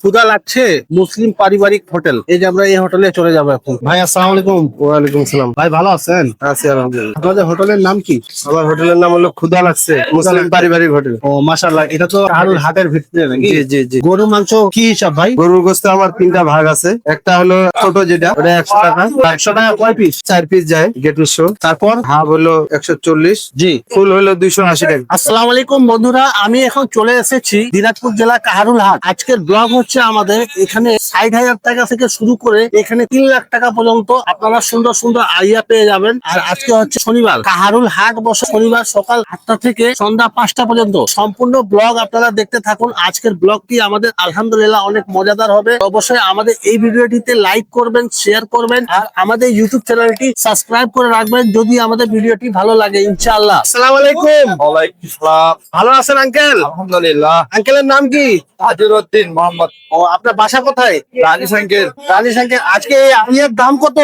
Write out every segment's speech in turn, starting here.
ক্ষুধা লাগছে মুসলিম পারিবারিক হোটেল, এই যে আমরা এই হোটেলে চলে যাবো এখন। ভাই আসসালামু আলাইকুম। ওয়ালাইকুম আসসালাম। ভাই ভালো আছেন? আছি আলহামদুলিল্লাহ। আপনাদের হোটেলের নাম কি? আমার হোটেলের নাম হলো ক্ষুধা লাগছে মুসলিম পারিবারিক হোটেল। ও মাশাআল্লাহ, এটা তো কাহারুল হাটের ভিতরে নাকি? জি জি জি। গরুর মাংস কি হিসাব ভাই? গরুর গোস্ত আমার 3টা ভাগ আছে। একটা হলো ছোট যেটা, ওটা 100 টাকা। 100 টাকা কয় পিস? 4 পিস যায় গেটুর শো। তারপর হাফ হলো 140, জি। ফুল হলো 280 টাকা। আসসালামু আলাইকুম বন্ধুরা, আমি এখন চলে এসেছি দিনাজপুর জেলা কাহারুল হাট। আজকের ব্লগ হচ্ছে আমাদের এখানে 60,000 টাকা থেকে শুরু করে এখানে 3 লাখ টাকা পর্যন্ত আপনারা সুন্দর সুন্দর আইডিয়া পেয়ে যাবেন। আর আজকে হচ্ছে শনিবার, কাহারুল হাট বসে শনিবার সকাল 8টা থেকে সন্ধ্যা 5টা পর্যন্ত। সম্পূর্ণ ব্লগ আপনারা দেখতে থাকুন। আজকের ব্লগটি আমাদের আলহামদুলিল্লাহ অনেক মজাদার হবে। অবশ্যই আমাদের এই ভিডিওটিতে লাইক করবেন, শেয়ার করবেন, আর আমাদের ইউটিউব চ্যানেলটি সাবস্ক্রাইব করে রাখবেন যদি আমাদের ভিডিওটি ভালো লাগে ইনশাআল্লাহ। আসসালামু আলাইকুম। ওয়ালাইকুম সালাম। ভালো আছেন আঙ্কেল? আলহামদুলিল্লাহ। আঙ্কেলের নাম কি? তাজউদ্দিন মোহাম্মদ। ও, আপনার বাসা কোথায়? রানী সাঙ্কের। রানীশ আঙ্কেল, আজকে এই আলিয়ার দাম কত?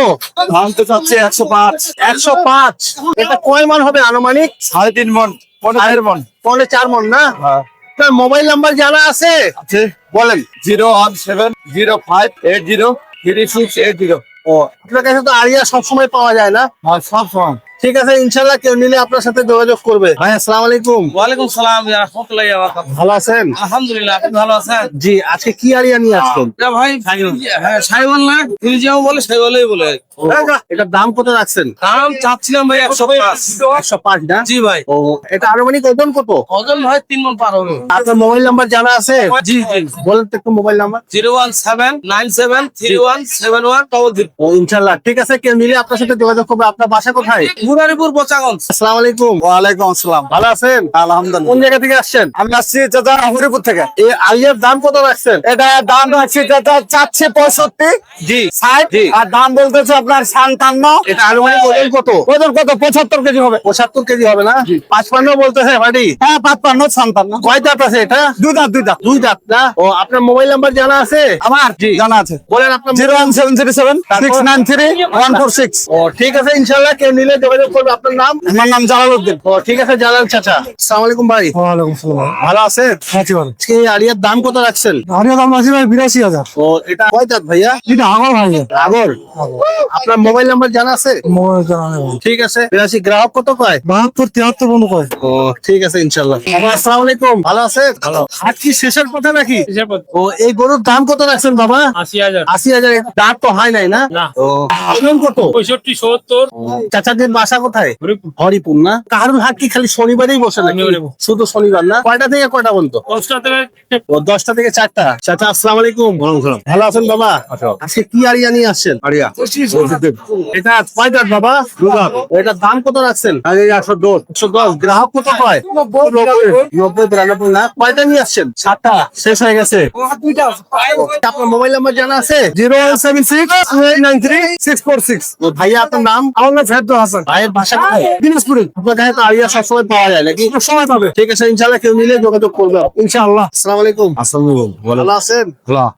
দাম তো চাচ্ছে 105। 105। এটা কয় মান হবে আনুমানিক? 3.5 মন, 4.5 মন। 4.5 মন না? হ্যাঁ আপনার মোবাইল নাম্বার জানা আছে? আছে। বলেন। 01705803680। ও, আপনার কাছে তো আলিয়া সবসময় পাওয়া যায় না? আর সব সময়। ঠিক আছে, ইনশাল্লাহ কেউ নিলে আপনার সাথে যোগাযোগ করবে। ভাই আসসালামু আলাইকুম। ওয়ালাইকুম সালাম ইয়া রাহমাতুল্লাহি ওয়া বারাকাতুহু। ভালো আছেন? আলহামদুলিল্লাহ, আপনি ভালো আছেন? জি। আজকে কি আলিয়া নিয়ে আসছেন? না ভাই, হ্যাঁ সাইওয়াল না, তুমি যেমন বলে সাইওয়ালই বলে। এটার দাম কত রাখছেন? দাম চাচ্ছিলাম ভাই 105। 105 না? জি ভাই। ও, এটা আনুমানিক ওজন কত? ওজন ভাই 3 মণ পার হবে। আপনার মোবাইল নাম্বার জানা আছে? জি জি। বলেন তো একটু মোবাইল নাম্বার। 01797313100। ও, ইনশাল্লাহ ঠিক আছে, কেউ নিলে আপনার সাথে যোগাযোগ করবে। আপনার বাসা কোথায়? মুরারিপুর বচাগঞ্জ। আসসালামু আলাইকুম। ওয়ালাইকুম আসসালাম। ভালো আছেন? আলহামদুলিল্লাহ। কোন জায়গা থেকে আসছেন? আমি আসছি চাচা হরিপুর থেকে। এই আলিয়ার দাম কত রাখছেন? এটা দাম রাখছি চাচা চাচ্ছে 65, জি 60, জি। আর দাম বলতেছে আপনার 57। এটা আনুমানিক ওজন কত? ওজন কত? 75 কেজি হবে। 75 কেজি হবে না? 55 বলতেছে ভাই। হ্যাঁ 55, 57। কয় দাঁত আছে এটা? দুই দাঁত, দুই দাঁত। দুই দাঁত না? ও, আপনার মোবাইল নাম্বার জানা আছে? আমার জি। জানা আছে। বলেন আপনার। 01737693146। ও, ঠিক আছে, ইনশাল্লাহ কেউ নিলে যোগাযোগ করবে। আপনার নাম? আমার নাম জালালউদ্দিন। ও, ঠিক আছে জালাল চাচা। আসসালামু আলাইকুম ভাই। ওয়ালাইকুম আসসালাম। ভালো আছেন? আছি ভালো। আজকে এই আলিয়ার দাম কত রাখছেন? আরিয়া দাম আছে ভাই 82,000। ও, এটা কয় দাঁত ভাইয়া? এটা আমার ভাই। আগর। আপনার মোবাইল নাম্বার জানা আছে? মোবাইল জানা নেই। ঠিক আছে। 82 গ্রাহক কত কয়? 72, 73 বন্ধু কয়। ও, ঠিক আছে ইনশাল্লাহ। আসসালামু আলাইকুম। ভালো আছেন? হাট কি শেষের কথা নাকি? ও, এই গরুর দাম কত রাখছেন বাবা? 80,000। 80,000। দাঁত তো হয় নাই না? না। ও, ওজন কত? 65 70। চাচাদের বাসা কোথায়? হরিপুর না? কাহারুল হাট কি খালি শনিবারেই বসে নাকি? শনিবারে। শুধু শনিবার না? কয়টা থেকে কয়টা পর্যন্ত? 10টা থেকে। ও, 10টা থেকে 4টা। চাচা আসসালামু আলাইকুম। ভালো আছেন বাবা? আজকে কি আরিয়া নিয়ে আসছেন? আরিয়া। এটা কয় দাঁত বাবা? এটার দাম কত রাখছেন? 110। 110। গ্রাহক কত কয়? 90 92 না? কয়টা নিয়ে আসছেন? 7টা। শেষ হয়ে গেছে। আপনার মোবাইল নাম্বার জানা আছে? 0762893 ও, ভাইয়া আপনার নাম? আমার নাম ফেরদৌস হাসান। ভাইয়ের বাসা কোথায়? দিনাজপুরে। আপনার কাছে তো আরিয়া সবসময় পাওয়া যায় নাকি? সময় পাবে। ঠিক আছে, ইনশাল্লাহ কেউ নিলে যোগাযোগ করবে। ইনশাআল্লাহ। আসসালামু আলাইকুম। আসসালামু ভালো আছেন?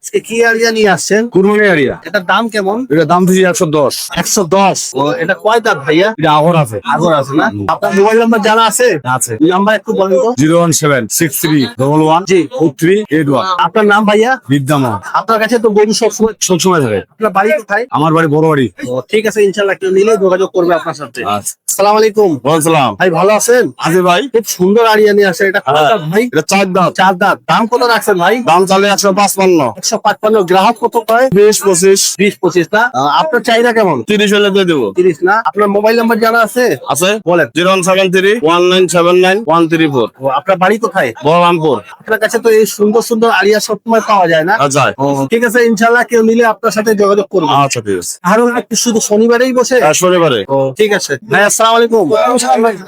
আজকে কি আরিয়া নিয়ে আসছেন? কুরবানি আরিয়া। এটার দাম কেমন? এটা দাম দিছি 110। 110। ও, এটা কয় দাঁত ভাইয়া? এটা আগর আছে। আগর আছে না? আপনার মোবাইল নাম্বার জানা আছে? আছে। নাম্বার একটু বলেন তো। 01763111181। আপনার নাম ভাইয়া? বিদ্যামা। আপনার কাছে তো গরু সবসময়। সবসময় থাকে। আপনার বাড়ি কোথায়? আমার বাড়ি বড় বাড়ি। ও, ঠিক আছে, ইনশাল্লাহ কেউ নিলে যোগাযোগ করবে আপনার সাথে। আচ্ছা। আসসালামু আলাইকুম। বলছিলাম। ভাই ভালো আছেন? আছে ভাই। খুব সুন্দর আরিয়া নিয়ে আসে। এটা কয় দাঁত ভাই? এটা 4 দাঁত। 4 দাঁত। দাম কত রাখছেন ভাই? দাম চালে 155। 155। গ্রাহক কত কয়? 20 25 20 25 না? আপনার চাহিদা কেমন? 30 হলে দিয়ে দেবো। 30 না? আপনার মোবাইল নাম্বার জানা আছে? আছে। বলেন। 01731979134। ও, আপনার বাড়ি কোথায়? বলরামপুর। আপনার কাছে তো এই সুন্দর সুন্দর আরিয়া সবসময় পাওয়া যায় না? আচ্ছা। ও, ঠিক আছে, ইনশাল্লাহ কেউ নিলে আপনার সাথে যোগাযোগ করবে। আচ্ছা ঠিক আছে। আরো একটু শুধু শনিবারেই বসে? শনিবারে। ও, ঠিক আছে ভাই। আসসালামু আলাইকুম।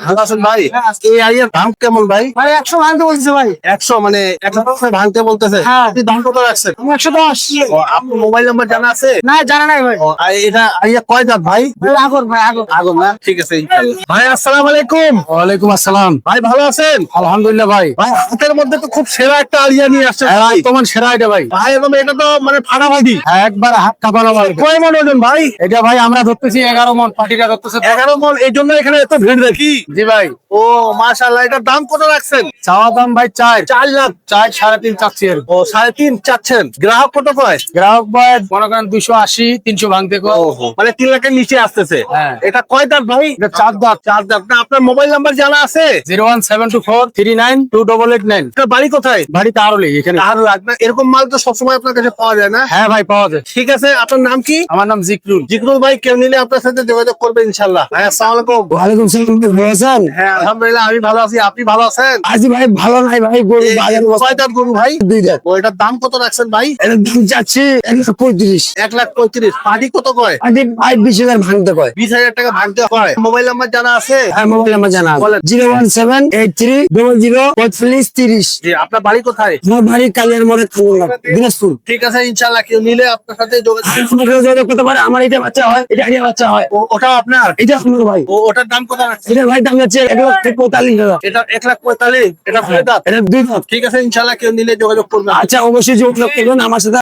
ভালো আছেন ভাই? এই আরিয়ার দাম কেমন ভাই? ভাই 100 ভাঙতে বলছে ভাই। 100 মানে 100 ভাঙতে বলতেছে? হ্যাঁ। আপনি দাম কত রাখছেন? 110। ও, আপনার মোবাইল নাম্বার জানা আছে? না জানা নাই ভাই। ও, আর এটা আরিয়া কয় দাঁত ভাই? আগর ভাই আগর। আগুন না? ঠিক আছে ইনশাআল্লাহ। ভাই আসসালামু আলাইকুম। ওয়ালাইকুম আসসালাম। ভাই ভালো আছেন? আলহামদুলিল্লাহ ভাই। ভাই হাতের মধ্যে তো খুব সেরা একটা আলিয়া নিয়ে আসছে। ভাই তোমার সেরা এটা ভাই। ভাই একদম এটা তো মানে ফাটাফাটি। একবার হাত কাঁপানো ভাই। কয় মন ওজন ভাই? এটা ভাই আমরা ধরতেছি 11 মন, পার্টিটা ধরতেছে 11 মন। এই জন্য জন্য এখানে এত ভিড় দেখি। জি ভাই, ও মাশাআল্লাহ, এটার দাম কত রাখছেন? চাওয়া দাম ভাই 4 4 লাখ। 4 3.5 চাচ্ছি এর। ও 3.5 চাচ্ছেন, গ্রাহক কত কয়? গ্রাহক ভাই মনে করেন 280 300 ভাঙতে কো। মানে 3 লাখের নিচে আসতেছে। হ্যাঁ। এটা কয় দাঁত ভাই? এটা 4 দাঁত। 4 দাঁত না? আপনার মোবাইল নাম্বার জানা আছে? 01724392889। আপনার বাড়ি কোথায়? বাড়ি তাহলে এখানে। আর আপনার এরকম মাল তো সবসময় আপনার কাছে পাওয়া যায় না? হ্যাঁ ভাই পাওয়া যায়। ঠিক আছে, আপনার নাম কি? আমার নাম জিকরুল। জিকরুল ভাই, কেউ নিলে আপনার সাথে যোগাযোগ করবে ইনশাল্লাহ। ভাই আসসালামু আলাইকুম। ওয়ালাইকুম সালাম, ভালো আছেন? হ্যাঁ আলহামদুলিল্লাহ, আমি ভালো আছি, আপনি ভালো আছেন? আজি ভাই ভালো নাই ভাই, গরু বাজার কয় দাঁত গরু ভাই? 2 দাঁত। ও এটার দাম কত রাখছেন ভাই? এটা দাম যাচ্ছে 135। 1,35,000। পাটি কত কয়? আজি ভাই 20,000 ভাঙতে কয়। 20,000 টাকা ভাঙতে হয়। মোবাইল নাম্বার জানা আছে? হ্যাঁ মোবাইল নাম্বার জানা আছে। বলেন। 01783004530। জি, আপনার বাড়ি কোথায়? আমার বাড়ি কালিয়ার মোড়ে দিনাজপুর। ঠিক আছে ইনশাল্লাহ, কেউ নিলে আপনার সাথে যোগাযোগ। আপনার সাথে যোগাযোগ করতে পারে। আমার এটা বাচ্চা হয়, এটা আগে বাচ্চা হয়। ওটাও আপনার? এটা আপনার ভাই। ওটার দাম কত রাখছেন? এটা ভাই দাম যাচ্ছে 1,45,000। এটা 1,45,000। এটা কয় দাঁত? এটা 2 দাঁত। ঠিক আছে ইনশাল্লাহ, কেউ নিলে যোগাযোগ করবে। আচ্ছা অবশ্যই যোগাযোগ করবেন আমার সাথে।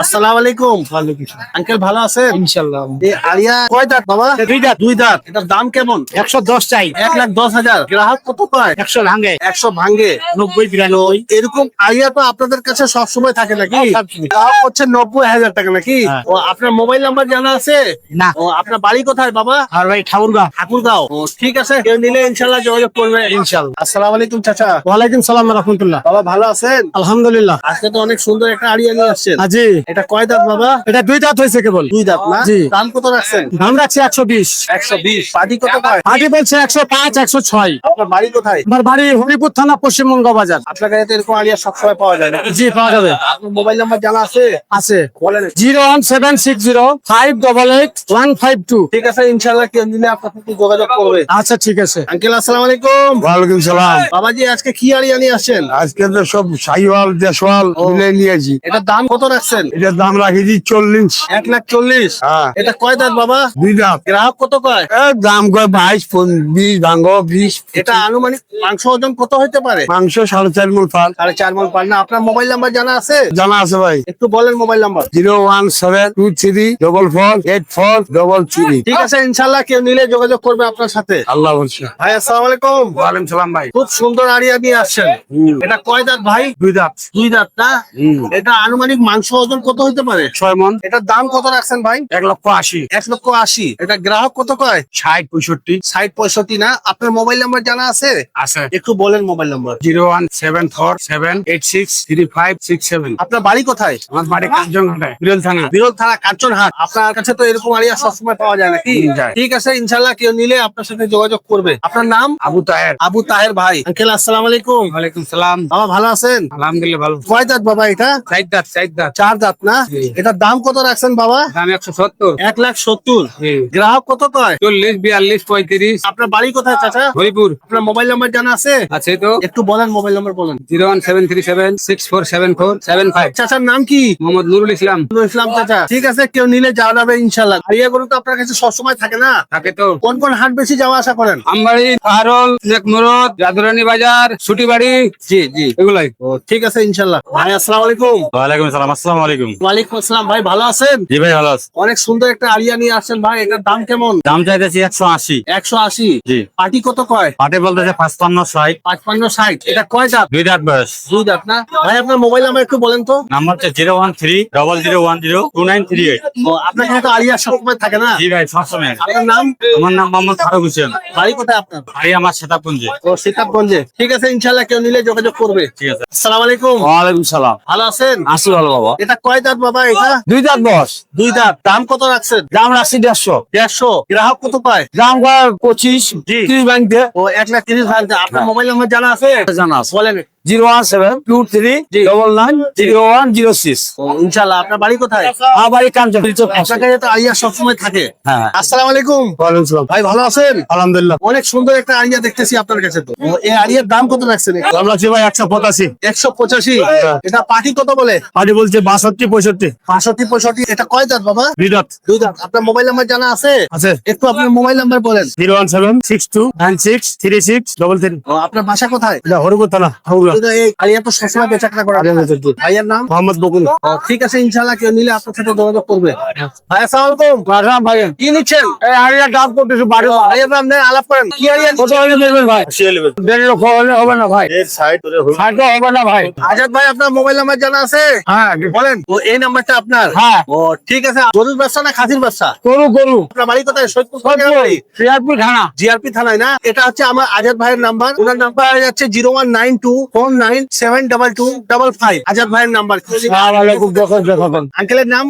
আসসালামু আলাইকুম। আঙ্কেল ভালো আছেন? ইনশাআল্লাহ। এই আলিয়া কয় দাঁত বাবা? 2 দাঁত। 2 দাঁত। এটার দাম কেমন? 110 চাই। 1,10,000। গ্রাহক কত পায়? 100 ভাঙে। 100 ভাঙ্গে। 90 92। এরকম আলিয়া তো আপনাদের কাছে সবসময় থাকে নাকি? গ্রাহক হচ্ছে 90,000 টাকা নাকি? হ্যাঁ। ও আপনার মোবাইল নাম্বার জানা আছে? না। ও আপনার বাড়ি কোথায় বাবা? আর ভাই ঠাকুরগা। ঠাকুরগাঁও। ও ঠিক আছে, কেউ নিলে ইনশাল্লাহ যোগাযোগ করবে। ইনশাআল্লাহ। আসসালামু আলাইকুম চাচা। ওয়ালাইকুম সালাম রাহমাতুল্লাহ। বাবা ভালো আছেন? আলহামদুলিল্লাহ। আজকে তো অনেক সুন্দর একটা আড়িয়া নিয়ে আসছেন। জি, এটা কয় দাঁত বাবা? এটা 2 দাঁত হয়েছে কেবল। 2 দাঁত না? জি। দাম কত রাখছেন? দাম রাখছি 120। 120। পাটি কত পায়? আগে বলছে 105 106। আপনার বাড়ি কোথায়? আমার বাড়ি হরিপুর থানা, পশ্চিমবঙ্গ বাজার। আপনার কাছে তো এরকম আড়িয়া সবসময় পাওয়া যায় না? জি পাওয়া যাবে। আপনার মোবাইল নাম্বার জানা আছে? আছে। বলেন। 01760552152। ঠিক আছে ইনশাল্লাহ, কেউ নিলে আপনার সাথে যোগাযোগ করবে। আচ্ছা ঠিক আছে। আঙ্কেল আসসালামু আলাইকুম। ওয়ালাইকুম সালাম। বাবাজি আজকে কি আড়িয়া নিয়ে আসছেন? আজকে তো সব শাহিওয়াল দেশওয়াল মিলে নিয়েছি। এটার দাম কত রাখছেন? এটার দাম রাখেছি 40। 1,40,000। হ্যাঁ। এটা কয় দাঁত বাবা? 2 দাঁত। গ্রাহক কত কয়? দাম কয় 22 20 ভাঙ্গো 20। এটা আনুমানিক মাংস ওজন কত হইতে পারে? মাংস 4.5 মণ ফাল। 4.5 মণ পার না? আপনার মোবাইল নাম্বার জানা আছে? জানা আছে ভাই। একটু বলেন মোবাইল নাম্বার। 017234433। ঠিক আছে ইনশাল্লাহ, কেউ নিলে যোগাযোগ করবে আপনার সাথে। আল্লাহ বলছে। ভাই আসসালামু আলাইকুম। ওয়ালাইকুম সালাম ভাই। খুব সুন্দর আড়িয়া নিয়ে আসছেন। এটা কয় দাঁত ভাই? 2 দাঁত। 2 দাঁত না? এটা আনুমানিক মাংস ওজন কত হইতে পারে? 6 মণ। এটার দাম কত রাখছেন ভাই? 1,80,000। 1,80,000। এটা গ্রাহক কত কয়? 60 65 60 65 না? আপনার মোবাইল নাম্বার জানা আছে? আছে। একটু বলেন মোবাইল নাম্বার। 01747863567। আপনার বাড়ি কোথায়? আমার বাড়ি কাঞ্চনঘাটায়, বিরল থানা। বিরল থানা কাঞ্চনহাট। আপনার কাছে তো এরকম আড়িয়া সবসময় পাওয়া যায় নাকি? যায়। ঠিক আছে ইনশাল্লাহ, কেউ নিলে আপনার সাথে যোগাযোগ করবে। আপনার নাম? আবু তাহের। আবু তাহের ভাই। আঙ্কেল আসসালামু আলাইকুম। ওয়ালাইকুম সালাম। বাবা ভালো আছেন? আলহামদুলিল্লাহ ভালো। কয় দাঁত বাবা এটা? 4 দাঁত 4 দাঁত। 4 দাঁত না? জি। এটার দাম কত রাখছেন বাবা? দাম 170। 1,70,000। জি। গ্রাহক কত কয়? 40 42 35। আপনার বাড়ি কোথায় চাচা? হরিপুর। আপনার মোবাইল নাম্বার জানা আছে? আছে তো। একটু বলেন মোবাইল নাম্বার বলেন। 01737647475। চাচার নাম কি? মোহাম্মদ নুরুল ইসলাম। নুরুল ইসলাম চাচা। ঠিক আছে, কেউ নিলে যাওয়া যাবে ইনশাল্লাহ। আড়িয়া গরু তো আপনার কাছে সবসময় থাকে না? থাকে তো। কোন কোন হাট বেশি যাওয়া আসা করেন? আমবাড়ি, পাহাড়ল, নেকমরদ, জাদুরানি বাজার, ছুটিবাড়ি। জি জি। এগুলাই। ও ঠিক আছে ইনশাল্লাহ। ভাই আসসালামু আলাইকুম। ওয়ালাইকুম আসসালাম। আসসালামু আলাইকুম। ওয়ালাইকুম আসসালাম। ভাই ভালো আছেন? জি ভাই ভালো আছে। অনেক সুন্দর একটা আড়িয়া নিয়ে আসছেন ভাই, এটার দাম কেমন? দাম চাইতেছি 180। 180। জি। পাটি কত কয়? পাটে বলতেছে 55 60। 55 60। এটা কয় দাঁত? 2 দাঁত বয়স। 2 দাঁত না? ভাই আপনার মোবাইল নাম্বার একটু বলেন তো। নাম্বার হচ্ছে 01300102938। ও আপনার কাছে তো আড়িয়া সবসময় থাকে না? জি ভাই সবসময়। আপনার নাম? আমার নাম মোহাম্মদ ফারুক হোসেন। বাড়ি কোথায় আপনার? বাড়ি আমার সেতাবগঞ্জে। ও সীতাবগঞ্জে। ঠিক আছে ইনশাল্লাহ, কেউ নিলে যোগাযোগ করবে। ঠিক আছে। আসসালামু আলাইকুম। ওয়ালাইকুম সালাম। ভালো আছেন? আসি ভালো বাবা। এটা কয় দাঁত বাবা এটা? 2 দাঁত বস। 2 দাঁত। দাম কত রাখছেন? দাম রাখছি 150। 150। গ্রাহক কত পায়? দাম কয় 25 জি। 30 ভাঙতে। ও 1,30,000 ভাঙতে। আপনার মোবাইল নাম্বার জানা আছে? জানা আছে। বলেন। 01723990106। ও ইনশাল্লাহ। আপনার বাড়ি কোথায়? আমার বাড়ি কাঞ্চন। আপনার কাছে তো আড়িয়া সবসময় থাকে। হ্যাঁ। আসসালামু আলাইকুম। ওয়ালাইকুম সালাম। ভাই ভালো আছেন? আলহামদুলিল্লাহ। অনেক সুন্দর একটা আড়িয়া দেখতেছি আপনার কাছে তো। ও, এই আড়িয়ার দাম কত রাখছেন? দাম রাখছি ভাই 185। 185। এটা পাটি কত বলে? পাটি বলছে 62 65। 65 65। এটা কয় দাঁত বাবা? 2 দাঁত। 2 দাঁত। আপনার মোবাইল নাম্বার জানা আছে? আছে। একটু আপনার মোবাইল নাম্বার বলেন। 01762963633। ও আপনার বাসা কোথায়? এটা হরিপুর থানা। হাওড়া। কিন্তু এই আলিয়া তো সবসময় বেচাকেনা করে ভাইয়ের নাম মোহাম্মদ বকুল। ঠিক আছে, ইনশাল্লাহ কেউ নিলে আপনার সাথে যোগাযোগ করবে। ভাই আসসালামু আলাইকুম। ভাই কি নিচ্ছেন? এই আরিয়া দাম করতেছে বাড়ি ভাইয়ের নাম নেই, আলাপ করেন। কি আলিয়া কত হলে দেবেন ভাই? দেড় লক্ষ হলে হবে না ভাই, ষাট হবে না ভাই। আজাদ ভাই, আপনার মোবাইল নাম্বার জানা আছে? হ্যাঁ বলেন। ও এই নাম্বারটা আপনার? হ্যাঁ। ও ঠিক আছে। গরুর ব্যবসা না খাসির ব্যবসা? গরু আপনার বাড়ি কোথায়? সৈয়দপুর বাড়ি? শ্রীয়ারপুর থানা। জিআরপি থানায় না? এটা হচ্ছে আমার আজাদ ভাইয়ের নাম্বার। ওনার নাম্বার যাচ্ছে 0192497225। আজাদ ভাইয়ের নাম্বার। আঙ্কেলের নাম?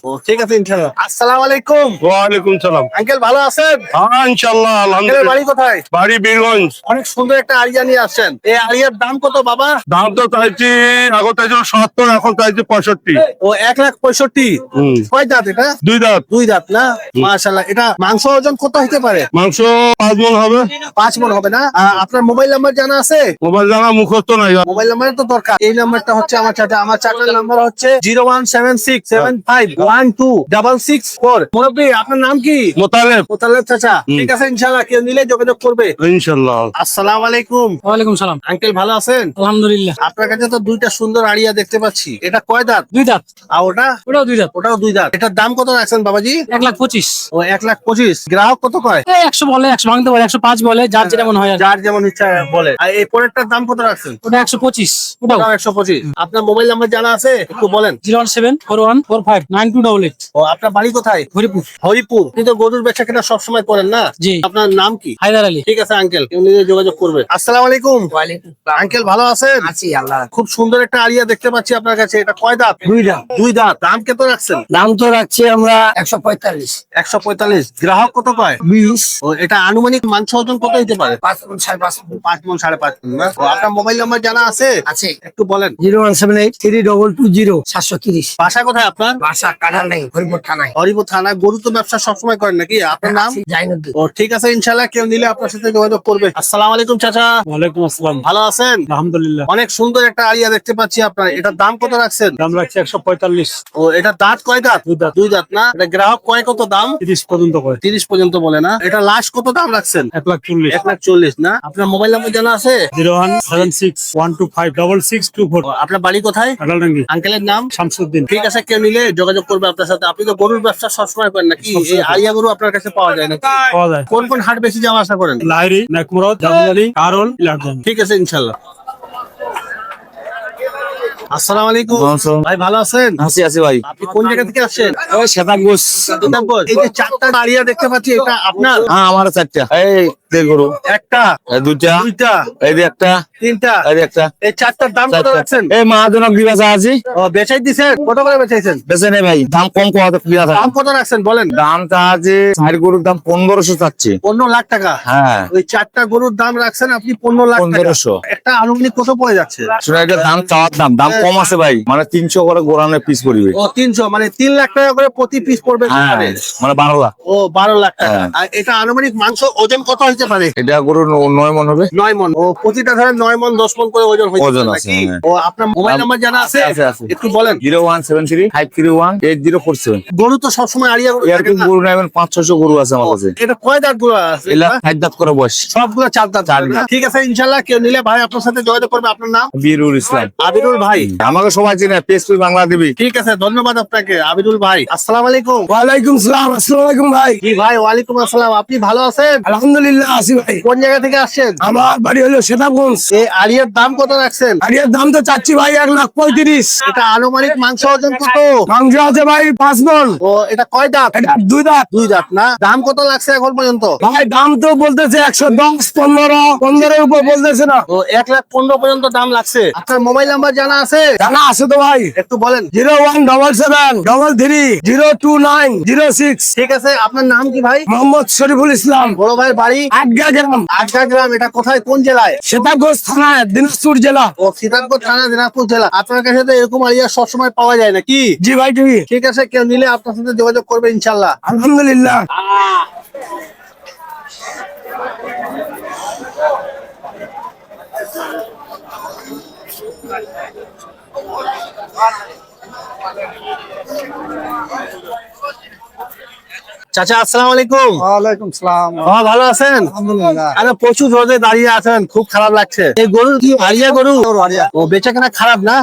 ও ঠিক আছে, ইনশাআল্লাহ। আসসালামু আলাইকুম। ওয়ালাইকুম সালাম। আঙ্কেল ভালো আছেন? হ্যাঁ ইনশাল্লাহ, আঙ্কেলের আলহামদুলিল্লাহ। বাড়ি কোথায়? বাড়ি বীরগঞ্জ। অনেক সুন্দর একটা আলিয়া নিয়ে আসছেন। এই আলিয়ার দাম কত বাবা? দাম তো চাইছি, এখন চাইছিল 70, এখন চাইছি 65। ও 1,65,000। কয় দাঁত এটা? 2 দাঁত। 2 দাঁত না? মাশাআল্লাহ। এটা মাংস ওজন কত হতে পারে? মাংস 5 মণ হবে। 5 মণ হবে না? আপনার মোবাইল নাম্বার জানা আছে? মোবাইল জানা মুখস্থ নাই। মোবাইল নাম্বার তো দরকার। এই নাম্বারটা হচ্ছে আমার চাচার নাম্বার হচ্ছে 01767512664। মুরব্বী, আপনার নাম কি? মোতালেব। মোতালেব চাচা। ঠিক আছে, ইনশাআল্লাহ কেউ নিলে যোগাযোগ করবে। ইনশাল্লাহ। আসসালামু আলাইকুম। ওয়ালাইকুম সালাম। আঙ্কেল ভালো আছেন? আলহামদুলিল্লাহ। আপনার কাছে তো দুইটা সুন্দর আড়িয়া দেখতে পাচ্ছি। এটা কয় দাঁত? 2 দাঁত। আর ওটা? ওটাও 2 দাঁত। ওটাও 2 দাঁত। এটার দাম কত রাখছেন বাবাজি? 1,25,000। ও 1,25,000। গ্রাহক কত কয়? 100 বলে, 100 ভাঙতে বলে, 105 বলে, যার যেটা মনে হয় আর কি। যার যেমন ইচ্ছা বলে। আর এই পরেরটার দাম কত রাখছেন? ওটা 125। ওটাও ওটাও 125। আপনার মোবাইল নাম্বার জানা আছে? একটু বলেন। 01741459288। ও আপনার বাড়ি কোথায়? হরিপুর। হরিপুর। আপনি তো গরুর বেচা কেনা সবসময় করেন না? জি। আপনার নাম কি? হায়দার আলী। ঠিক আছে আঙ্কেল, কেউ নিলে যোগাযোগ করবে। আসসালামু আলাইকুম। আঙ্কেল ভালো আছেন? আছি আল্লাহ। খুব সুন্দর একটা আলিয়া দেখতে পাচ্ছি আপনার কাছে। এটা কয় দাঁত? 2 দাঁত। 2 দাঁত। দাম কত রাখছেন? দাম তো রাখছি আমরা 145। 145। গ্রাহক কত পায়? 20। ও এটা আনুমানিক মাংস ওজন কত হতে পারে? 5 মণ 5.5 মণ। 5 মণ 5.5 মণ না? ও আপনার মোবাইল নাম্বার জানা আছে? আছে। একটু বলেন। 01783220730। বাসা কোথায় আপনার? বাসা কাঁঠাল নেই, হরিপুর থানায়। হরিপুর থানা। গরু তো ব্যবসা সবসময় করেন নাকি? আপনার নাম? জাইনুদ্দিন। ও ঠিক আছে, ইনশাআল্লাহ কেউ নিলে আপনার সাথে যোগাযোগ করবে। আসসালামু আলাইকুম চাচা। ওয়ালাইকুম আসসালাম। ভালো আছেন? আলহামদুলিল্লাহ। অনেক সুন্দর একটা আলিয়া দেখতে পাচ্ছি আপনার। এটার দাম কত রাখছেন? দাম রাখছি 145। ও এটা দাঁত কয় দাঁত? 2 দাঁত। 2 দাঁত না? এটা গ্রাহক কয় কত দাম? 30 পর্যন্ত করে। 30 পর্যন্ত বলে না? এটা লাস্ট কত দাম রাখছেন? 1,40,000। 1,40,000 না? আপনার মোবাইল নাম্বার জানা আছে? 01761256624। ও, আপনার বাড়ি কোথায়? আড়ালডাঙ্গি। আঙ্কেলের নাম? শামসুদ্দিন। ঠিক আছে, কেউ নিলে যোগাযোগ করবে আপনার সাথে। আপনি তো গরুর ব্যবসা সবসময় করেন নাকি? এই আলিয়া গরু আপনার কাছে পাওয়া যায় নাকি? পাওয়া যায়। কোন কোন হাট বেশি যাওয়া আসা করেন? লাইরি, নাকমুরাদ, জামদানি, কারল, ইলাকজন। ঠিক আছে, ইনশাল্লাহ। আসসালামু আলাইকুম। ভাই ভালো আছেন? আছি আছি ভাই। আপনি কোন জায়গা থেকে আসছেন? ওই শ্বেতাঙ্গুস। প্রতাপগঞ্জ। এই যে 4টা আলিয়া দেখতে পাচ্ছি, এটা আপনার? হ্যাঁ আমার 4টা। এই দেড় গরু। একটা, 2টা, 2টা, এই যে একটা, 3টা। এই যে একটা। এই 4টার দাম কত রাখছেন? এই মহাজনক বিবাসা আছি। ও বেচাই দিছেন? কত করে বেচাইছেন? বেছে নেই ভাই, দাম কম কমাতে ক্লিয়ার থাকে। দাম কত রাখছেন বলেন? দাম চাচ্ছে 4 গরুর দাম 1500 চাচ্ছে। 15 লাখ টাকা। হ্যাঁ ওই 4টা গরুর দাম রাখছেন আপনি 15 লাখ টাকা। 1500। একটা আনুমানিক কত পড়ে যাচ্ছে? শুনে এটা দাম চাওয়ার দাম কম আছে ভাই, মানে 300 করে গোড়ানোর পিস পড়বে। ও 300, মানে 3 লাখ টাকা করে প্রতি পিস পড়বে। হ্যাঁ মানে 12 লাখ। ও 12 লাখ টাকা। হ্যাঁ। আর এটা আনুমানিক মাংস ওজন কত হতে পারে? এটা গরু 9 মণ হবে। 9 মণ। ও প্রতিটা ধরে 9 মণ 10 মণ করে ওজন হইতে ওজন পারে আছে, নাকি? হ্যাঁ। ও আপনার মোবাইল নাম্বার জানা আছে? আছে, আছে। একটু বলেন। 01735318047। গরু তো সবসময় আড়িয়া গরু থাকে এরকম না? গরু নেবেন 500-600 গরু আছে আমার কাছে। এটা কয় দাঁত গরু আছে? এলা 4 দাঁত করে বয়স। সবগুলো 4 দাঁত। ঠিক আছে, ইনশাআল্লাহ কেউ নিলে ভাই আপনার সাথে যোগাযোগ করবে। আপনার নাম? বীরুল ইসলাম। আবিরুল ভাই। আমাকে সবাই চিনে, পেসপুর বাংলা দেবী। ঠিক আছে, ধন্যবাদ আপনাকে আবিরুল ভাই। আসসালামু আলাইকুম। ওয়ালাইকুম সালাম। আসসালামু আলাইকুম ভাই। জি ভাই, ওয়ালাইকুম আসসালাম। আপনি ভালো আছেন? আলহামদুলিল্লাহ আছি ভাই। কোন জায়গা থেকে আসছেন? আমার বাড়ি হলো শ্বেতাগঞ্জ। এই আলিয়ার দাম কত রাখছেন? আরিয়ার দাম তো চাচ্ছি ভাই 1,35,000। এটা আনুমানিক মাংস ওজন কত? মাংস আছে ভাই 5 মণ। ও এটা কয় দাঁত? এটা 2 দাঁত। 2 দাঁত না? দাম কত লাগছে এখন পর্যন্ত? ভাই দাম তো বলতেছে 110, 15 উপর বলতেছে না। ও 1,15,000 পর্যন্ত দাম লাগছে। আপনার মোবাইল নাম্বার জানা আছে? জানা আছে তো ভাই। একটু বলেন। 01773300906। ঠিক আছে, আপনার নাম কি ভাই? মোহাম্মদ শরীফুল ইসলাম। বড় ভাইয়ের বাড়ি? আটগা গ্রাম, আটকা গ্রাম। এটা কোথায়, কোন জেলায়? শ্বেতাগঞ্জ থানা, দিনাজপুর জেলা। ও সিতাবগঞ্জ থানা, দিনাজপুর জেলা। আপনার কাছে তো এরকম আলিয়া সবসময় পাওয়া যায় নাকি? জি ভাই জি। ঠিক আছে, কেউ নিলে আপনার সাথে যোগাযোগ করবে ইনশাল্লাহ। আলহামদুলিল্লাহ। চাচা আসসালামু আলাইকুম। ওয়ালাইকুম সালাম। ভালো আছেন? আলহামদুলিল্লাহ। আরে প্রচুর রোদে দাঁড়িয়ে আছেন, খুব খারাপ লাগছে। এই গরু কি আলিয়া গরু? ও বেচা কেনা খারাপ না?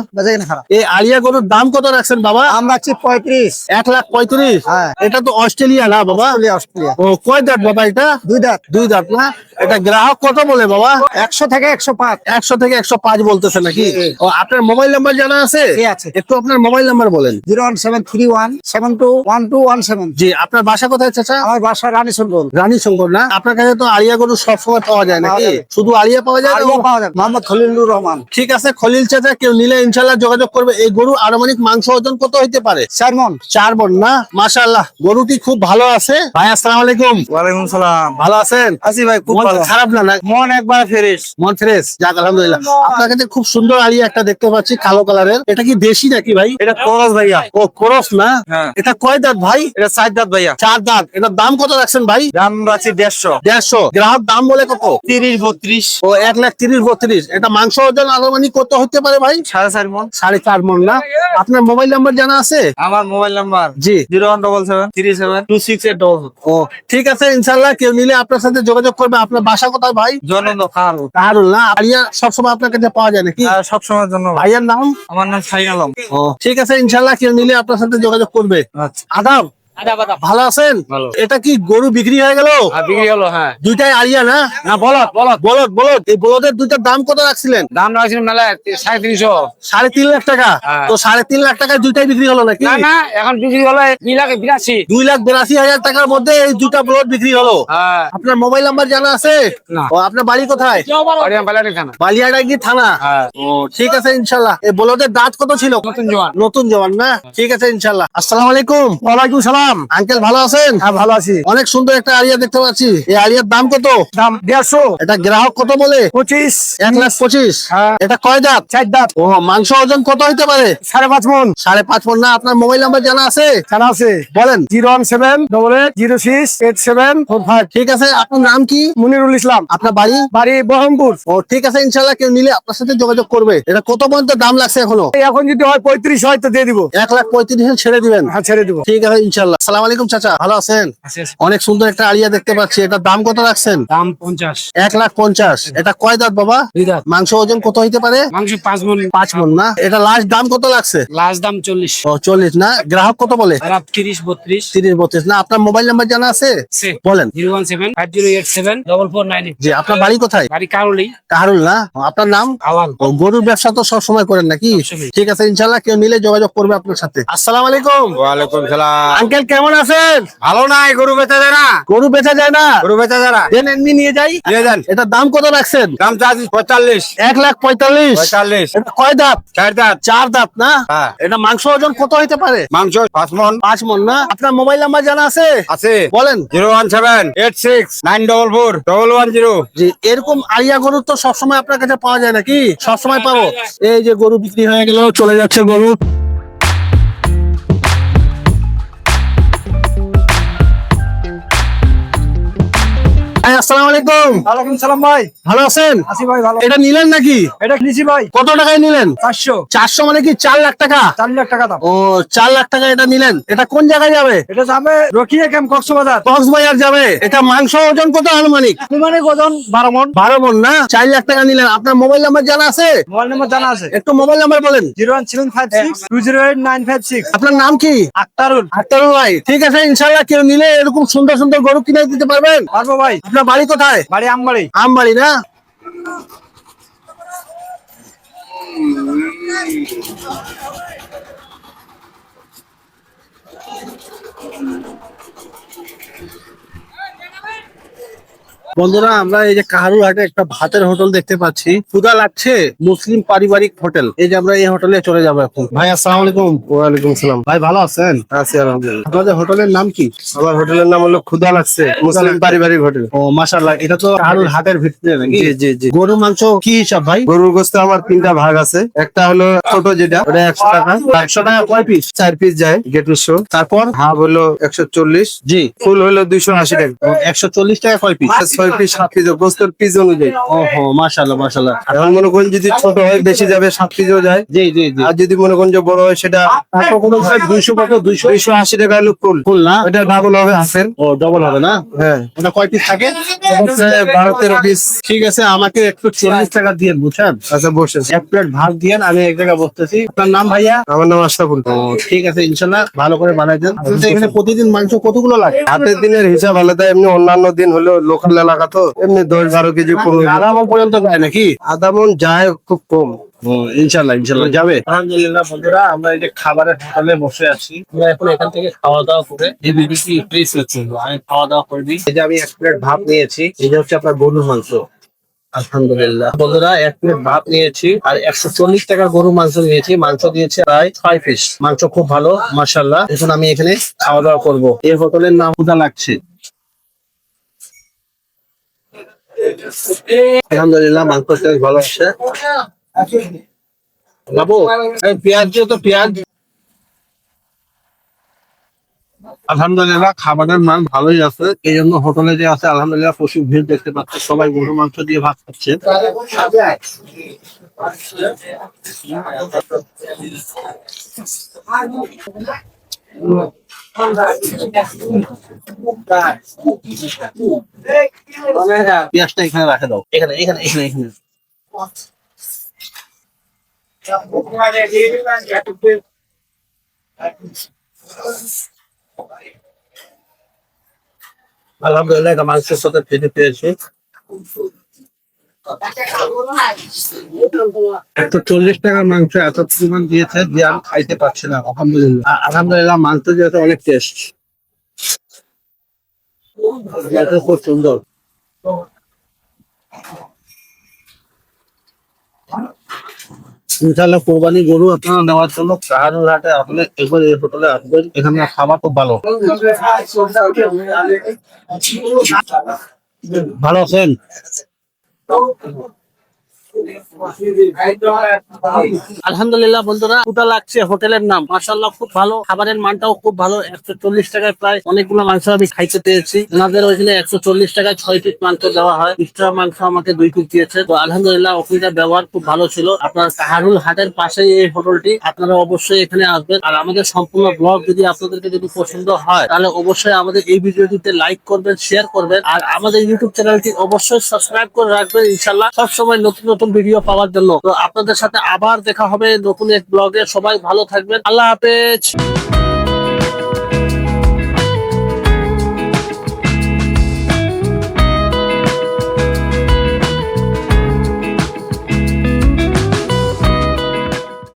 খারাপ। এই আলিয়া গরুর দাম কত রাখছেন বাবা? আমরা আছি 35। 1,35,000। হ্যাঁ। এটা তো অস্ট্রেলিয়া না বাবা? অস্ট্রেলিয়া। ও কয় দাঁত বাবা এটা? 2 দাঁত। 2 দাঁত না? এটা গ্রাহক কত বলে বাবা? 100 থেকে 105। 100 থেকে 105 বলতেছে নাকি? ও আপনার মোবাইল নাম্বার জানা আছে? আছে। একটু আপনার মোবাইল নাম্বার বলেন। 01731721217। জি, আপনার বাসা কোথায় চাচা? আমার বাসা রানী সরগোল। রানী শঙ্কর না? আপনার কাছে তো আলিয়া গরু সবসময় পাওয়া যায় নাকি? পাওয়া যায়। শুধু আলিয়া পাওয়া যায় না? আলিয়া পাওয়া যায়। মোহাম্মদ খলিলুর রহমান। ঠিক আছে খলিল চাচা, কেউ নিলে ইনশাল্লাহ যোগাযোগ করবে। এই গরু আনুমানিক মাংস ওজন কত হইতে পারে? 4 মণ। 4 মণ না? মাশাআল্লাহ, গরুটি খুব ভালো আছে। ভাই আসসালামু আলাইকুম। ওয়ালাইকুম সালাম। ভালো আছেন? আছি ভাই, খুব মন ভালো। খারাপ না? মন একবার ফ্রেশ। মন ফ্রেশ, যাক আলহামদুলিল্লাহ। আপনার কাছে খুব সুন্দর আলিয়া একটা দেখতে পাচ্ছি, কালো কালারের। এটা কি দেশি নাকি ভাই? এটা খরচ ভাইয়া। ও ক্রস না? হ্যাঁ। এটা কয় দাঁত ভাই? এটা 4 দাঁত ভাইয়া। 4 দাঁত। এটার দাম কত রাখছেন ভাই? দাম রাখছি 150। 150। গ্রাহক দাম বলে কত? 30-32। ও 1,30,32। এটা মাংস ওজন আনুমানিক কত হতে পারে ভাই? 4.5 মণ। 4.5 মণ না? আপনার মোবাইল নাম্বার জানা আছে? আমার মোবাইল নাম্বার জি। 017737264। ও ঠিক আছে, ইনশাল্লাহ কেউ নিলে আপনার সাথে যোগাযোগ করবে। আপনার বাসা কোথায় ভাই? জনন খাল। কারুল না? আলিয়া সবসময় আপনার কাছে পাওয়া যায় নাকি? সব সময়ের জন্য ভাই। ভাইয়ের নাম? আমার নাম শাহিন আলম। ও ঠিক আছে, ইনশাল্লাহ কেউ নিলে আপনার সাথে যোগাযোগ করবে। আচ্ছা। আদাব, ভালো আছেন? ভালো। এটা কি গরু বিক্রি হয়ে গেল? বিক্রি হলো। হ্যাঁ। দুইটাই আলিয়া না? না, বলত বলত। বলদ বলদ। এই বলদের দুইটার দাম কত রাখছিলেন? দাম রাখছি মেলায় 350। 3.5 লাখ টাকা। হ্যাঁ। তো 3.5 লাখ টাকায় দুইটাই বিক্রি হলো নাকি? না না, এখন বিক্রি হলো 2,82,000। 2,82,000 টাকার মধ্যে এই দুটা বলদ বিক্রি হলো। হ্যাঁ। আপনার মোবাইল নাম্বার জানা আছে? না। ও আপনার বাড়ি কোথায়? অরিয়াম পালানি থানা। বালিয়াডাঙ্গি থানা। হ্যাঁ। ও ঠিক আছে, ইনশাল্লাহ। এই বলদের দাঁত কত ছিল? নতুন জোয়ান। নতুন জওয়ান না? ঠিক আছে ইনশাল্লাহ। আসসালামু আলাইকুম। ওয়ালাইকুম সালাম। আঙ্কেল ভালো আছেন? হ্যাঁ, ভালো আছি। অনেক সুন্দর একটা আলিয়া দেখতে পাচ্ছি। এই আলিয়ার দাম কত? দাম 150। এটা গ্রাহক কত বলে? 25। 1,25,000। হ্যাঁ। এটা কয় দাঁত? 4 দাঁত। ও মাংস ওজন কত হইতে পারে? 5.5 মণ। 5.5 মণ না? আপনার মোবাইল নাম্বার জানা আছে? জানা আছে। বলেন। 01788068745। ঠিক আছে, আপনার নাম কি? মুনিরুল ইসলাম। আপনার বাড়ি? বাড়ি বহরমপুর। ও ঠিক আছে, ইনশাল্লাহ কেউ নিলে আপনার সাথে যোগাযোগ করবে। এটা কত পর্যন্ত দাম লাগছে এখনো? এখন যদি হয় 35 হয় তো দিয়ে দিব। 1,35,000 ছেড়ে দিবেন? হ্যাঁ, ছেড়ে দিব। ঠিক আছে ইনশাল্লাহ। আসসালামু আলাইকুম চাচা, ভালো আছেন? অনেক সুন্দর একটা আলিয়া দেখতে পাচ্ছি। এটার দাম কত রাখছেন? দাম 50। 1,50,000। এটা কয় দাঁত বাবা? 2 দাঁত। মাংস ওজন কত হইতে পারে? মাংস 5 মণ। 5 মণ না? এটা লাস্ট দাম কত লাগছে? লাস্ট দাম 40। ও 40 না? গ্রাহক কত বলে? রাত 30-32। 30-32 না? আপনার মোবাইল নাম্বার জানা আছে? বলেন। 01750874498। জি, আপনার বাড়ি কোথায়? বাড়ি কারলি। কাহারুল না? আপনার নাম? আওয়াল। ও গরুর ব্যবসা তো সবসময় করেন নাকি? সবসময়। ঠিক আছে ইনশাল্লাহ কেউ নিলে যোগাযোগ করবে আপনার সাথে। আসসালামু আলাইকুম। ওয়ালাইকুম সালাম। আঙ্কেল কেমন আছেন? ভালো নাই, গরু বেচা যায় না। গরু বেচা যায় না? গরু বেচা যায় না। দেন এমনি নিয়ে যাই। নিয়ে যান। এটার দাম কত রাখছেন? দাম চাচ্ছি 45। 1,45,000। 45। এটা কয় দাঁত? 4 দাঁত। 4 দাঁত না? হ্যাঁ। এটা মাংস ওজন কত হইতে পারে? মাংস 5 মণ। 5 মণ না? আপনার মোবাইল নাম্বার জানা আছে? আছে। বলেন। 01786911110। জি, এরকম আলিয়া গরু তো সবসময় আপনার কাছে পাওয়া যায় নাকি? সবসময় পাবো? এই যে গরু বিক্রি হয়ে গেল, চলে যাচ্ছে গরু। আসসালামু আলাইকুম। ওয়ালাইকুম সালাম ভাই। ভালো আছেন? আছি ভাই, ভালো। এটা নিলেন নাকি? এটা নিছি ভাই। কত টাকায় নিলেন? 400। 400 মানে কি 4 লাখ টাকা? 4 লাখ টাকা দাম। ও 4 লাখ টাকা এটা নিলেন। এটা কোন জায়গায় যাবে? এটা যাবে রকিয়া ক্যাম্প কক্সবাজার। কক্সবাজার যাবে। এটা মাংস ওজন কত আনুমানিক? মানে ওজন 12 মণ। 12 মণ না? 4 লাখ টাকা নিলেন। আপনার মোবাইল নাম্বার জানা আছে? মোবাইল নাম্বার জানা আছে। একটু মোবাইল নাম্বার বলেন। 01756208956। আপনার নাম কি? আক্তারুল। আক্তারুল ভাই। ঠিক আছে ইনশাআল্লাহ কেউ নিলে এরকম সুন্দর সুন্দর গরু কিনে দিতে পারবেন? পারবো ভাই। আপনার বাড়ি কোথায়? বাড়ি আমবাড়ি। আমবাড়ি না? বন্ধুরা আমরা এই যে কাহারুল হাটে একটা ভাতের হোটেল দেখতে পাচ্ছি। ক্ষুধা লাগছে, মুসলিম পারিবারিক হোটেল। এই যে আমরা এই হোটেলে চলে যাবো এখন। ভাই আসসালামু আলাইকুম। ওয়ালাইকুম সালাম। ভাই ভালো আছেন? আছি আলহামদুলিল্লাহ। আপনাদের হোটেলের নাম কি? আমার হোটেলের নাম হলো ক্ষুধা লাগছে মুসলিম পারিবারিক হোটেল। ও মাশাআল্লাহ, এটা তো কাহারুল হাটের ভিতরে নাকি? জি জি জি। গরু মাংস কি হিসাব ভাই? গরুর গোস্ত আমার 3টা ভাগ আছে। একটা হলো ছোট যেটা, ওটা 100 টাকা। 100 টাকা কয় পিস? 4 পিস যায় গেটুর শো। তারপর হাফ হলো 140। জি, ফুল হলো 280 টাকা। 140 টাকা কয় পিস? 6 6 পিস 7 পিস গোস্তের পিস অনুযায়ী। ওহো, মাশাআল্লাহ মাশাআল্লাহ। এখন মনে করেন যদি ছোট হয় বেশি যাবে 7 পিসও যায়। জি জি জি। আর যদি মনে করেন যে বড় হয় সেটা 200 কত? 280 টাকা হলো ফুল। ফুল না? এটা ডাবল হবে হাফের। ও ডবল হবে না? হ্যাঁ, ওটা কয় পিস থাকে? 12-13 পিস। ঠিক আছে, আমাকে একটু 40 টাকা দিয়ে বুঝছেন। আচ্ছা বসেন। এক প্লেট ভাত দিয়েন, আমি এক জায়গায় বসতেছি। আপনার নাম ভাইয়া? আমার নাম আশরাফুল। ও ঠিক আছে, ইনশাল্লাহ ভালো করে বানাই দেন। আপনাদের এখানে প্রতিদিন মাংস কতগুলো লাগে? হাতের দিনের হিসাব আলাদা, এমনি অন্যান্য দিন হলো লোকাল এলাকা তো এমনি 10-12 কেজি পুরো আধা মণ পর্যন্ত যায় নাকি? আধা মণ যায়, খুব কম। ও ইনশাল্লাহ ইনশাল্লাহ যাবে। আলহামদুলিল্লাহ বন্ধুরা, আমরা এই যে খাবারের হোটেলে বসে আছি। আমরা এখন এখান থেকে খাওয়া দাওয়া করে এই ভিডিওটি প্লিজ আমি খাওয়া দাওয়া করে দিই। এই যে আমি এক প্লেট ভাত নিয়েছি, এই যে হচ্ছে আপনার গরুর মাংস। আলহামদুলিল্লাহ বন্ধুরা, এক প্লেট ভাত নিয়েছি আর 140 টাকা গরু মাংস নিয়েছি। মাংস দিয়েছে প্রায় 6 পিস। মাংস খুব ভালো মাশাআল্লাহ। এখন আমি এখানে খাওয়া দাওয়া করবো। এই হোটেলের নাম ক্ষুধা লাগছে। আলহামদুলিল্লাহ মাংস টেস্ট ভালো আছে। বাবু এই পেঁয়াজ দিও তো, পেঁয়াজ। আলহামদুলিল্লাহ খাবারের মান ভালোই আছে, এই জন্য হোটেলে যে আছে আলহামদুলিল্লাহ প্রচুর ভিড় দেখতে পাচ্ছে। সবাই গরু মাংস দিয়ে ভাত খাচ্ছে। পেঁয়াজটা এখানে রাখে দাও, এখানে এখানে এখানে এখানে। আলহামদুলিল্লাহ এটা মাংসের সাথে ফেটে পেয়েছি। 140 টাকার মাংস এত পরিমাণ দিয়েছে যে আমি খাইতে পারছি না। আলহামদুলিল্লাহ আলহামদুলিল্লাহ মাংস যেহেতু অনেক টেস্ট, খুব সুন্দর। ইনশাআল্লাহ কোরবানি গরু আপনারা নেওয়ার জন্য কাহারুল হাটে আপনি একবার এই হোটেলে আসবেন। এখানে খাবার খুব ভালো। ভালো আছেন? আলহামদুলিল্লাহ বন্ধুরা, ক্ষুধা লাগছে হোটেলের নাম মাশাআল্লাহ খুব ভালো। খাবারের মানটাও খুব ভালো। 140 টাকায় প্রায় অনেকগুলো মাংস আমি খাইতে পেয়েছি। ওনাদের ওইখানে 140 টাকায় 6 পিস মাংস দেওয়া হয়। এক্সট্রা মাংস আমাকে 2 পিস দিয়েছে। তো আলহামদুলিল্লাহ ওখানকার ব্যবহার খুব ভালো ছিল। আপনার কাহারুল হাটের পাশেই এই হোটেলটি, আপনারা অবশ্যই এখানে আসবেন। আর আমাদের সম্পূর্ণ ব্লগ যদি আপনাদেরকে যদি পছন্দ হয় তাহলে অবশ্যই আমাদের এই ভিডিওটিতে লাইক করবেন, শেয়ার করবেন। আর আমাদের ইউটিউব চ্যানেলটি অবশ্যই সাবস্ক্রাইব করে রাখবেন ইনশাআল্লাহ, সবসময় নতুন নতুন ভিডিও পাওয়ার জন্য। তো আপনাদের সাথে আবার দেখা হবে নতুন এক ব্লগে। সবাই ভালো থাকবেন, আল্লাহ হাফেজ।